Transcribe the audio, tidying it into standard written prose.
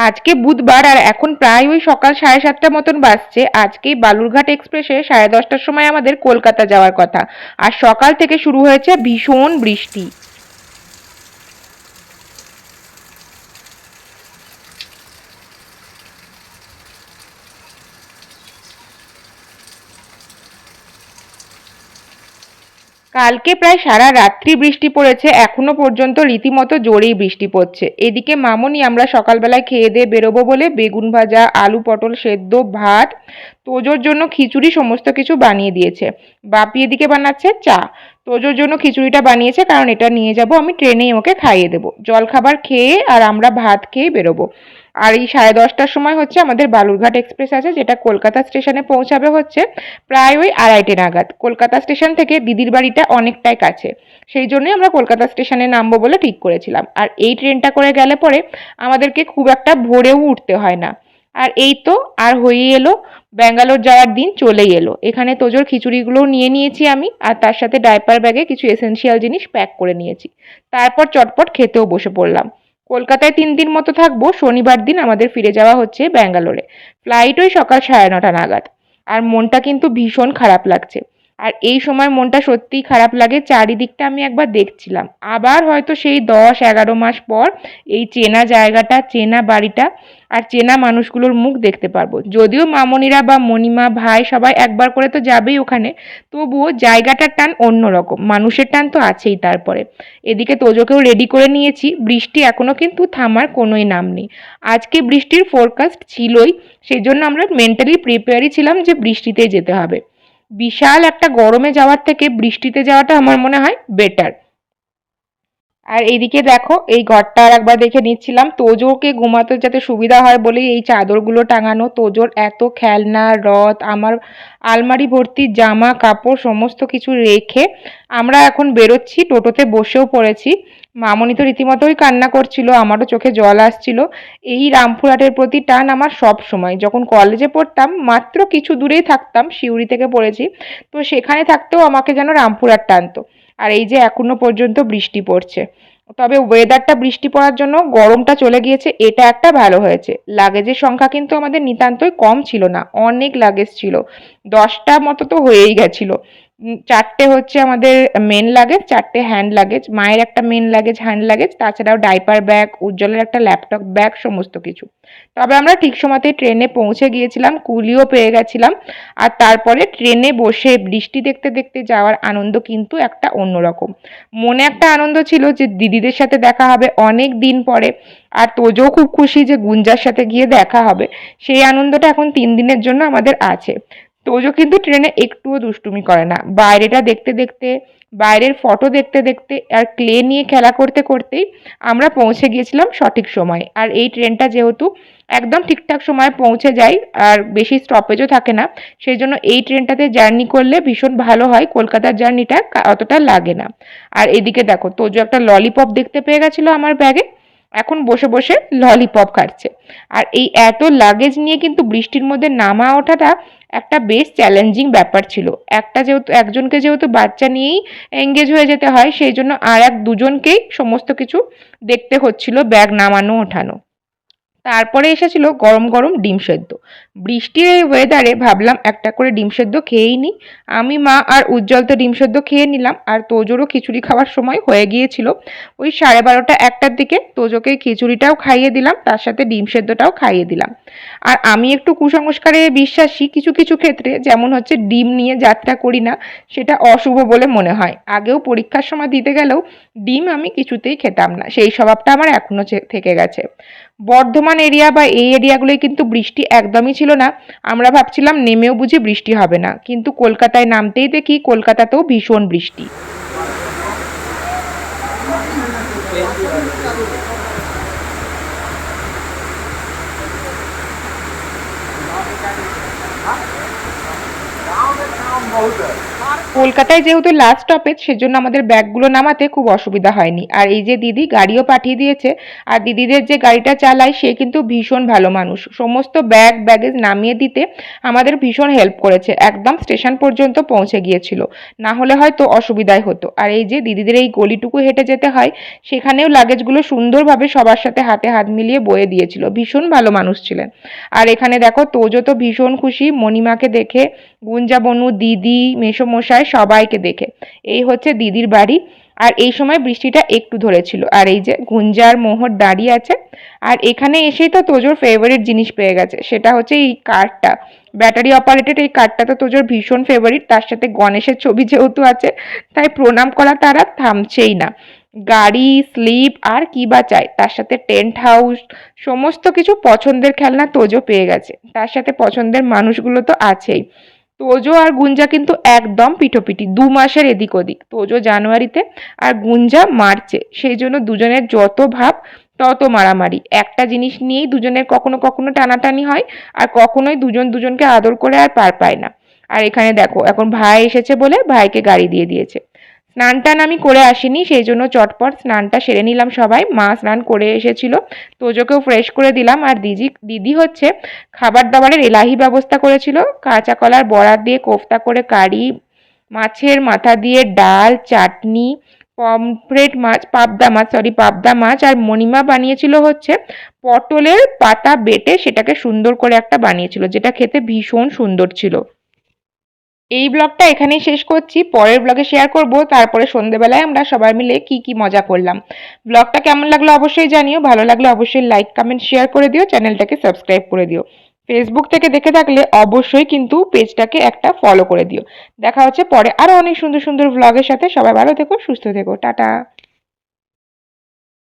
আজকে বুধবার আর এখন প্রায় ওই সকাল 7:30 মতন বাজছে। আজকেই বালুরঘাট এক্সপ্রেসে 10:30টার সময় আমাদের কলকাতা যাওয়ার কথা, আর সকাল থেকে শুরু হয়েছে ভীষণ বৃষ্টি। কালকে প্রায় সারা রাত্রি বৃষ্টি পড়েছে, এখনো পর্যন্ত রীতিমতো জোরেই বৃষ্টি পড়ছে। এদিকে মামনি আমরা সকালবেলায় খেয়ে দিয়ে বেরোবো বলে বেগুন ভাজা, আলু পটল সেদ্ধ, ভাত, তোজোর জন্য খিচুড়ি সমস্ত কিছু বানিয়ে দিয়েছে। বাপি এদিকে বানাচ্ছে চা। তোজোর জন্য খিচুড়িটা বানিয়েছে কারণ এটা নিয়ে যাব আমি ট্রেনেই ওকে খাইয়ে দেবো। জলখাবার খেয়ে আর আমরা ভাত খেয়ে বেরোবো। আর এই 10:30টার সময় হচ্ছে আমাদের বালুরঘাট এক্সপ্রেস আছে, যেটা কলকাতা স্টেশনে পৌঁছাবে হচ্ছে প্রায় ওই 2:30 নাগাদ। কলকাতা স্টেশন থেকে দিদির বাড়িটা অনেকটাই কাছে, সেই জন্যই আমরা কলকাতা স্টেশনে নামবো বলে ঠিক করেছিলাম। আর এই ট্রেনটা করে গেলে পরে আমাদেরকে খুব একটা ভোরেও উঠতে হয় না। আর এই তো আর হয়েই এলো, ব্যাঙ্গালোর যাওয়ার দিন চলেই এলো। এখানে তোজোর খিচুড়িগুলোও নিয়ে নিয়েছি আমি, আর তার সাথে ডাইপার ব্যাগে কিছু এসেনশিয়াল জিনিস প্যাক করে নিয়েছি। তারপর চটপট খেতেও বসে পড়লাম। কলকাতায় 3 দিন মতো থাকবো, শনিবার দিন আমাদের ফিরে যাওয়া হচ্ছে ব্যাঙ্গালোরে। ফ্লাইট ওই সকাল 9:30 নাগাদ। আর মনটা কিন্তু ভীষণ খারাপ লাগছে। আর এই সময় মনটা সত্যিই খারাপ লাগে, চারিদিকটা আমি একবার দেখছিলাম। আবার হয়তো সেই 10-11 মাস পর এই চেনা জায়গাটা, চেনা বাড়িটা আর চেনা মানুষগুলোর মুখ দেখতে পারবো। যদিও মামনিরা বা মণিমা ভাই সবাই একবার করে তো যাবেই ওখানে, তবুও জায়গাটার টান অন্যরকম, মানুষের টান তো আছেই। তারপরে এদিকে তোজোকেও রেডি করে নিয়েছি, বৃষ্টি এখনো কিন্তু থামার কোনোই নাম নেই। আজকে বৃষ্টির ফোরকাস্ট ছিলই, সেই জন্য আমরা মেন্টালি প্রিপেয়ারই ছিলাম যে বৃষ্টিতেই যেতে হবে। বিশাল একটা গরমে যাওয়ার থেকে বৃষ্টিতে যাওয়াটা আমার মনে হয় বেটার। আর এইদিকে দেখো, এই ঘরটা আর একবার দেখে নিচ্ছিলাম। তোজোকে ঘুমাতে যাতে সুবিধা হয় বলেই এই চাদরগুলো টাঙানো। তোজোর এত খেলনা, রথ, আমার আলমারি ভর্তি জামা কাপড় সমস্ত কিছু রেখে আমরা এখন বেরোচ্ছি। টোটোতে বসেও পড়েছি। মামনি তো রীতিমতোই কান্না করছিল, আমারও চোখে জল আসছিল। এই রামপুরহাটের প্রতি টান আমার সব সময়। যখন কলেজে পড়তাম মাত্র কিছু দূরেই থাকতাম, সিউড়ি থেকে পড়েছি, তো সেখানে থাকতেও আমাকে যেন রামপুরহাট টানতো। আর এই যে এখনো পর্যন্ত বৃষ্টি পড়ছে, তবে ওয়েদারটা বৃষ্টি পড়ার জন্য গরমটা চলে গিয়েছে, এটা একটা ভালো হয়েছে। লাগেজের সংখ্যা কিন্তু আমাদের নিতান্তই কম ছিল না, অনেক লাগেজ ছিল। 10টা মতো তো হয়েই গেছিল। 4টে হচ্ছে আমাদের মেন লাগেজ, 4টে হ্যান্ড লাগেজ, মায়ের একটা মেন লাগেজ হ্যান্ড লাগেজ, তাছাড়াও ডাইপার ব্যাগ, উজ্জ্বলের একটা ল্যাপটপ ব্যাগ, সমস্ত কিছু। তবে আমরা ঠিক সময়তেই ট্রেনে পৌঁছে গিয়েছিলাম, কুলিও পেয়ে গেছিলাম। আর তারপরে ট্রেনে বসে বৃষ্টি দেখতে দেখতে যাওয়ার আনন্দ কিন্তু একটা অন্যরকম। মনে একটা আনন্দ ছিল যে দিদিদের সাথে দেখা হবে অনেক দিন পরে, আর তোজও খুব খুশি যে গুঞ্জার সাথে গিয়ে দেখা হবে। সেই আনন্দটা এখন 3 দিনের জন্য আমাদের আছে। তোজো কিন্তু ট্রেনে একটুও দুষ্টুমি করে না। বাইরেটা দেখতে দেখতে, বাইরের ফটো দেখতে দেখতে আর ক্লে নিয়ে খেলা করতে করতেই আমরা পৌঁছে গিয়েছিলাম সঠিক সময়ে। আর এই ট্রেনটা যেহেতু একদম ঠিকঠাক সময়ে পৌঁছে যায় আর বেশি স্টপেজও থাকে না, সেই জন্য এই ট্রেনটাতে জার্নি করলে ভীষণ ভালো হয়, কলকাতার জার্নিটা অতটা লাগে না। আর এদিকে দেখো, তোজো একটা ললিপপ দেখতে পেয়ে গেছিলো আমার ব্যাগে, এখন বসে বসে ললিপপ খাচ্ছে। আর এই এত লাগেজ নিয়ে কিন্তু বৃষ্টির মধ্যে নামা ওঠাটা একটা বেশ চ্যালেঞ্জিং ব্যাপার ছিল। একজনকে যেহেতু বাচ্চা নিয়েই এঙ্গেজ হয়ে যেতে হয়, সেই জন্য আর দুজনকেই সমস্ত কিছু দেখতে হচ্ছিল, ব্যাগ নামানো ওঠানো। তারপরে এসেছিল গরম গরম ডিম সেদ্ধ। বৃষ্টির এই ওয়েদারে ভাবলাম একটা করে ডিম সেদ্ধ খেয়েই নিই। আমি, মা আর উজ্জ্বল তো ডিম সেদ্ধ খেয়ে নিলাম, আর তোজোরও খিচুড়ি খাওয়ার সময় হয়ে গিয়েছিল। ওই 12:30-1টার দিকে তোজোকে খিচুড়িটাও খাইয়ে দিলাম, তার সাথে ডিম সেদ্ধটাও খাইয়ে দিলাম। আর আমি একটু কুসংস্কারে বিশ্বাসী কিছু কিছু ক্ষেত্রে, যেমন হচ্ছে ডিম নিয়ে যাত্রা করি না, সেটা অশুভ বলে মনে হয়। আগেও পরীক্ষার সময় দিতে গেলেও ডিম আমি কিছুতেই খেতাম না, সেই স্বভাবটা আমার এখনো থেকে গেছে। বর্ধমান এরিয়া বা এই এরিয়াগুলোয় কিন্তু বৃষ্টি একদমই ছিল না। আমরা ভাবছিলাম নেমেও বুঝি বৃষ্টি হবে না, কিন্তু কলকাতায় নামতেই দেখি কলকাতাতেও ভীষণ বৃষ্টি। কলকাতায় যেহেতু লাস্ট স্টপেজ সেজন্য আমাদের ব্যাগগুলো নামাতে খুব অসুবিধা হয়নি। আর এই যে দিদি গাড়িও পাঠিয়ে দিয়েছে, আর দিদিদের যে গাড়িটা চালায় সে কিন্তু ভীষণ ভালো মানুষ, সমস্ত ব্যাগ ব্যাগেজ নামিয়ে দিতে আমাদের ভীষণ হেল্প করেছে, একদম স্টেশন পর্যন্ত পৌঁছে গিয়েছিল, না হলে হয়তো অসুবিধাই হতো। আর এই যে দিদিদের এই গলিটুকু হেঁটে যেতে হয়, সেখানেও লাগেজগুলো সুন্দরভাবে সবার সাথে হাতে হাত মিলিয়ে বয়ে দিয়েছিল, ভীষণ ভালো মানুষ ছিলেন। আর এখানে দেখো তোজো তো ভীষণ খুশি মণিমাকে দেখে, গুঞ্জা বনু, দিদি, মেসোমশাই সবাইকে দেখে। এই হচ্ছে দিদির বাড়ি। আর এই সময় বৃষ্টিটা একটু ধরেছিল, আর এই যে গুঞ্জার মোহর দাঁড়িয়ে আছে। আর এখানে এসেই তো তোজোর ফেভারিট জিনিস পেয়ে গেছে, সেটা হচ্ছে এই কারটা, ব্যাটারি অপারেটেড এই কারটা তো তোজোর ভীষণ ফেভারিট, তার সাথে গণেশের ছবি যেহেতু আছে তাই প্রণাম করা তারা থামছেই না। গাড়ি, স্লিপ আর কি বা চাই, তার সাথে টেন্ট হাউস, সমস্ত কিছু পছন্দের খেলনা তোজো পেয়ে গেছে, তার সাথে পছন্দের মানুষগুলো তো আছেই। তোজো আর গুঞ্জা কিন্তু একদম পিঠোপিঠি, 2 মাসের এদিক ওদিক, তোজো জানুয়ারিতে আর গুঞ্জা মার্চে, সেই জন্য দুজনের যত ভাব তত মারামারি, একটা জিনিস নিয়েই দুজনের কখনো কখনো টানাটানি হয়, আর কখনোই দুজন দুজনকে আদর করে আর পার পায় না। আর এখানে দেখো এখন ভাই এসেছে বলে ভাইকে গাড়ি দিয়ে দিয়েছে। স্নান টান আমি করে আসিনি, সেই জন্য চটপট স্নানটা সেরে নিলাম সবাই, মা স্নান করে এসেছিল, তোজোকেও ফ্রেশ করে দিলাম। আর দিদি হচ্ছে খাবার দাবারের এলাহি ব্যবস্থা করেছিল, কাঁচা কলার বড়া দিয়ে কোফতা করে কারি, মাছের মাথা দিয়ে ডাল, চাটনি, পমফ্রেট মাছ, পাবদা মাছ, আর মণিমা বানিয়েছিল হচ্ছে পটলের পাতা বেটে সেটাকে সুন্দর করে একটা বানিয়েছিল, যেটা খেতে ভীষণ সুন্দর ছিল। এই ব্লগটা এখানেই শেষ করছি, পরের ব্লগে শেয়ার করব তারপরে সন্ধেবেলায় আমরা সবাই মিলে কি কি মজা করলাম। ব্লগটা কেমন লাগলো অবশ্যই জানিও, ভালো লাগলে অবশ্যই লাইক কমেন্ট শেয়ার করে দিও, চ্যানেলটাকে সাবস্ক্রাইব করে দিও। ফেসবুক থেকে দেখে থাকলে অবশ্যই কিন্তু পেজটাকে একটা ফলো করে দিও। দেখা হচ্ছে পরে আরো অনেক সুন্দর সুন্দর ব্লগের সাথে, সবাই ভালো থেকো, সুস্থ থেকো, টাটা।